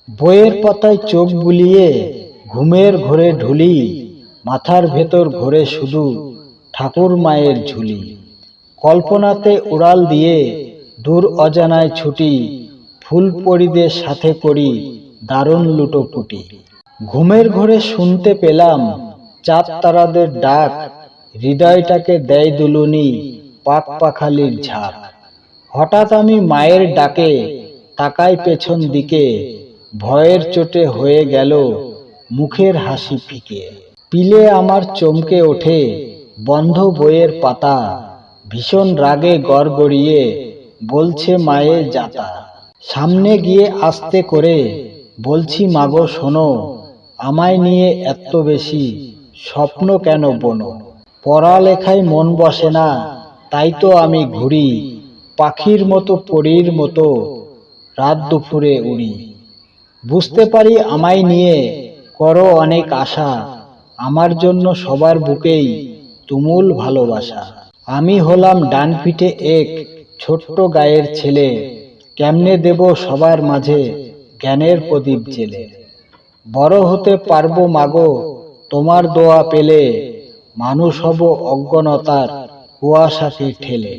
বইয়ের পাতায় চোখ বুলিয়ে ঘুমের ঘোরে ঢুলি, মাথার ভেতর ঘোরে শুধু ঠাকুর মায়ের ঝুলি। কল্পনাতে উড়াল দিয়ে দূর অজানায় ছুটি, ফুলপরিদের সাথে করি দারুণ লুটোপুটি। ঘুমের ঘোরে শুনতে পেলাম চাঁদ তারাদের ডাক, হৃদয়টাকে দেয় দুলুনি পাক পাখালির ঝাঁক। হঠাৎ আমি মায়ের ডাকে তাকাই পেছন দিকে, ভয়ের চোটে হয়ে গেল মুখের হাসি ফিকে। পিলে আমার চমকে ওঠে বন্ধ বইয়ের পাতা, ভীষণ রাগে গড়গড়িয়ে বলছে মায়ে যাতা। সামনে গিয়ে আস্তে করে বলছি মাগো শোনো, আমায় নিয়ে এত বেশি স্বপ্ন কেন বোনো? পড়ালেখায় মন বসে না, তাই তো আমি ঘুরি পাখির মতো পরীর মতো রাত দুপুরে উড়ি। বুঝতে পারি আমায় নিয়ে করো অনেক আশা, আমার জন্য সবার বুকেই তুমুল ভালোবাসা। আমি হলাম ডান পিঠে এক ছোট্ট গায়ের ছেলে, কেমনে দেব সবার মাঝে জ্ঞানের প্রদীপ জেলে। বড় হতে পারবো মাগো তোমার দোয়া পেলে, মানুষ হব অজ্ঞানতার কুয়াশাকে ঠেলে।